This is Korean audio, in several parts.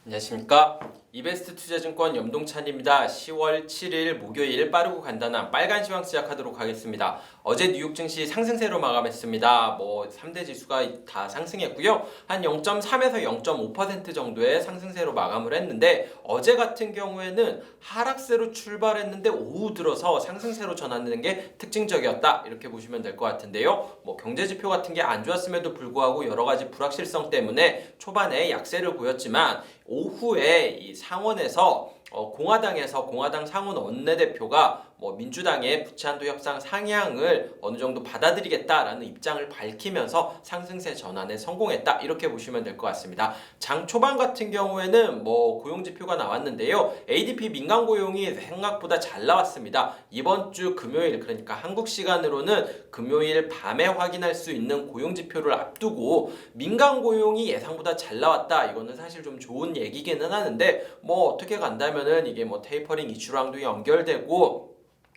안녕하십니까. 이베스트 투자증권 염동찬입니다. 10월 7일 목요일 빠르고 간단한 빨간 시황 시작하도록 하겠습니다. 어제 뉴욕 증시 상승세로 마감했습니다. 3대 지수가 다 상승했고요. 한 0.3에서 0.5% 정도의 상승세로 마감을 했는데 어제 같은 경우에는 하락세로 출발했는데 오후 들어서 상승세로 전환되는 게 특징적이었다. 이렇게 보시면 될 것 같은데요. 경제 지표 같은 게 안 좋았음에도 불구하고 여러 가지 불확실성 때문에 초반에 약세를 보였지만 오후에 이 상원에서 공화당 상원 원내대표가 민주당의 부채한도 협상 상향을 어느 정도 받아들이겠다라는 입장을 밝히면서 상승세 전환에 성공했다. 이렇게 보시면 될 것 같습니다. 장 초반 같은 경우에는 고용 지표가 나왔는데요. ADP 민간 고용이 생각보다 잘 나왔습니다. 이번 주 금요일, 그러니까 한국 시간으로는 금요일 밤에 확인할 수 있는 고용 지표를 앞두고 민간 고용이 예상보다 잘 나왔다. 이거는 사실 좀 좋은 얘기기는 하는데 어떻게 간다면은 이게 테이퍼링 이슈랑도 연결되고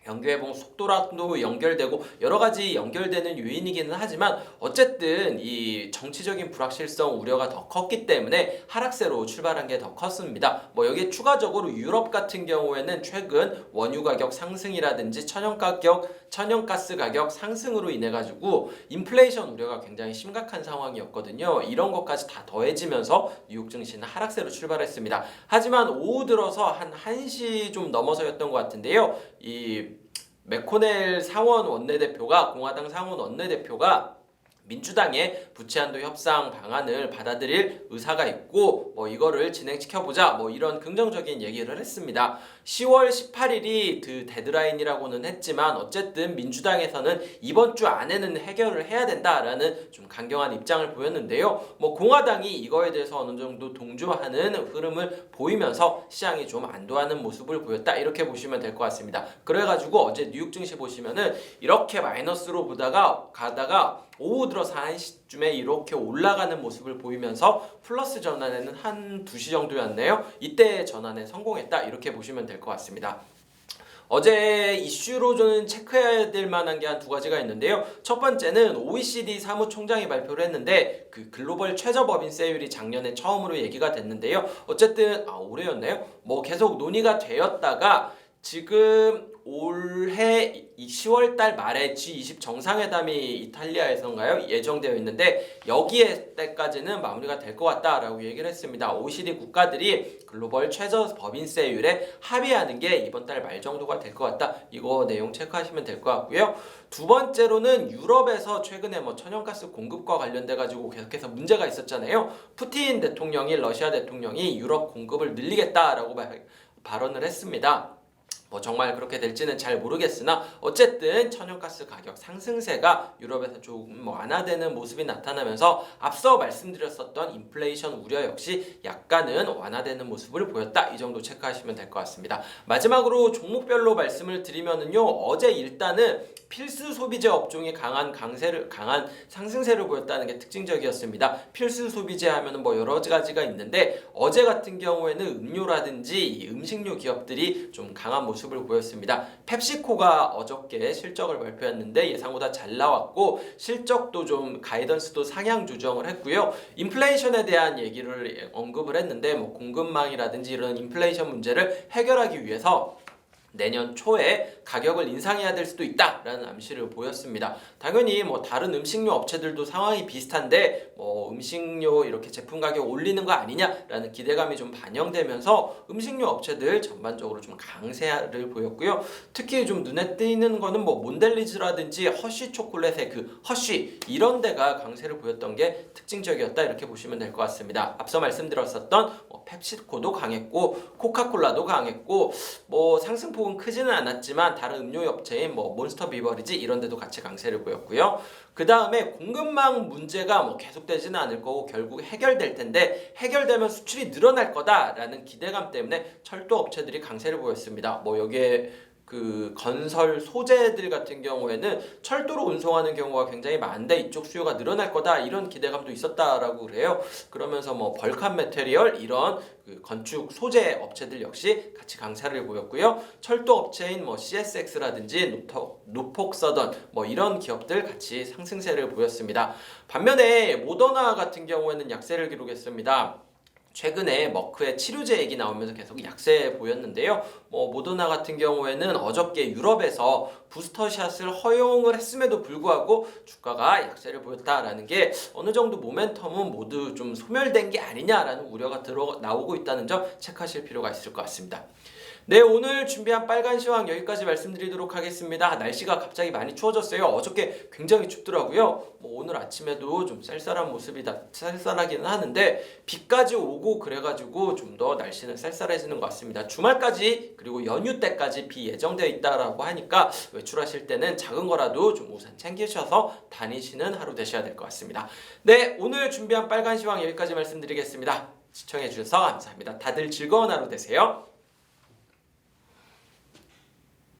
경기회복 속도랑도 연결되고 여러 가지 연결되는 요인이기는 하지만 어쨌든 이 정치적인 불확실성 우려가 더 컸기 때문에 하락세로 출발한 게 더 컸습니다. 여기에 추가적으로 유럽 같은 경우에는 최근 원유 가격 상승이라든지 천연가스 가격 상승으로 인해 가지고 인플레이션 우려가 굉장히 심각한 상황이었거든요. 이런 것까지 다 더해지면서 뉴욕 증시는 하락세로 출발했습니다. 하지만 오후 들어서 한 1시 좀 넘어서였던 것 같은데요. 이 맥코넬 공화당 상원 원내대표가 민주당의 부채한도 협상 방안을 받아들일 의사가 있고 이거를 진행시켜보자 이런 긍정적인 얘기를 했습니다. 10월 18일이 그 데드라인이라고는 했지만 어쨌든 민주당에서는 이번 주 안에는 해결을 해야 된다라는 좀 강경한 입장을 보였는데요. 공화당이 이거에 대해서 어느 정도 동조하는 흐름을 보이면서 시장이 좀 안도하는 모습을 보였다. 이렇게 보시면 될 것 같습니다. 그래가지고 어제 뉴욕 증시 보시면은 이렇게 마이너스로 가다가 오후 들어서 1시쯤에 이렇게 올라가는 모습을 보이면서 플러스 전환에는 한 2시 정도였네요. 이때 전환에 성공했다. 이렇게 보시면 될 것 같습니다. 어제 이슈로 저는 체크해야 될 만한 게 한 두 가지가 있는데요. 첫 번째는 OECD 사무총장이 발표를 했는데 그 글로벌 최저법인세율이 작년에 처음으로 얘기가 됐는데요. 어쨌든 올해였네요. 계속 논의가 되었다가 지금 올해 10월달 말에 G20 정상회담이 이탈리아에서인가요? 예정되어 있는데 여기에 때까지는 마무리가 될 것 같다라고 얘기를 했습니다. OECD 국가들이 글로벌 최저 법인세율에 합의하는 게 이번 달 말 정도가 될 것 같다. 이거 내용 체크하시면 될 것 같고요. 두 번째로는 유럽에서 최근에 천연가스 공급과 관련돼 가지고 계속해서 문제가 있었잖아요. 푸틴 대통령이 러시아 대통령이 유럽 공급을 늘리겠다라고 발언을 했습니다. 정말 그렇게 될지는 잘 모르겠으나 어쨌든 천연가스 가격 상승세가 유럽에서 조금 완화되는 모습이 나타나면서 앞서 말씀드렸었던 인플레이션 우려 역시 약간은 완화되는 모습을 보였다. 이 정도 체크하시면 될 것 같습니다. 마지막으로 종목별로 말씀을 드리면은요. 어제 일단은 필수 소비재 업종이 강한 상승세를 보였다는 게 특징적이었습니다. 필수 소비재 하면은 여러 가지가 있는데 어제 같은 경우에는 음료라든지 음식료 기업들이 좀 강한 모습을 보였습니다. 펩시코가 어저께 실적을 발표했는데 예상보다 잘 나왔고 실적도 좀 가이던스도 상향 조정을 했고요. 인플레이션에 대한 얘기를 언급을 했는데 공급망이라든지 이런 인플레이션 문제를 해결하기 위해서 내년 초에 가격을 인상해야 될 수도 있다라는 암시를 보였습니다. 당연히 다른 음식료 업체들도 상황이 비슷한데 음식료 이렇게 제품 가격 올리는 거 아니냐라는 기대감이 좀 반영되면서 음식료 업체들 전반적으로 좀 강세를 보였고요. 특히 좀 눈에 띄는 거는 몬델리즈라든지 허쉬 초콜릿의 그 허쉬 이런 데가 강세를 보였던 게 특징적이었다. 이렇게 보시면 될 것 같습니다. 앞서 말씀드렸었던 펩시코도 강했고 코카콜라도 강했고 상승폭은 크지는 않았지만 다른 음료 업체인 몬스터 비버리지 이런 데도 같이 강세를 보였고요. 그 다음에 공급망 문제가 계속되지는 않을 거고 결국 해결될 텐데 해결되면 수출이 늘어날 거다라는 기대감 때문에 철도 업체들이 강세를 보였습니다. 여기에 그 건설 소재들 같은 경우에는 철도로 운송하는 경우가 굉장히 많은데 이쪽 수요가 늘어날 거다 이런 기대감도 있었다라고 그래요. 그러면서 벌칸 메테리얼 이런 그 건축 소재 업체들 역시 같이 강세를 보였고요. 철도 업체인 CSX라든지 노폭 서던 이런 기업들 같이 상승세를 보였습니다. 반면에 모더나 같은 경우에는 약세를 기록했습니다. 최근에 머크의 치료제 얘기 나오면서 계속 약세 보였는데요. 모더나 같은 경우에는 어저께 유럽에서 부스터샷을 허용을 했음에도 불구하고 주가가 약세를 보였다라는 게 어느 정도 모멘텀은 모두 좀 소멸된 게 아니냐라는 우려가 나오고 있다는 점 체크하실 필요가 있을 것 같습니다. 네, 오늘 준비한 빨간 시황 여기까지 말씀드리도록 하겠습니다. 날씨가 갑자기 많이 추워졌어요. 어저께 굉장히 춥더라고요. 오늘 아침에도 좀 쌀쌀한 모습이 쌀쌀하기는 하는데 비까지 오고 그래가지고 좀 더 날씨는 쌀쌀해지는 것 같습니다. 주말까지 그리고 연휴 때까지 비 예정되어 있다라고 하니까 외출하실 때는 작은 거라도 좀 우산 챙기셔서 다니시는 하루 되셔야 될 것 같습니다. 네, 오늘 준비한 빨간 시황 여기까지 말씀드리겠습니다. 시청해주셔서 감사합니다. 다들 즐거운 하루 되세요.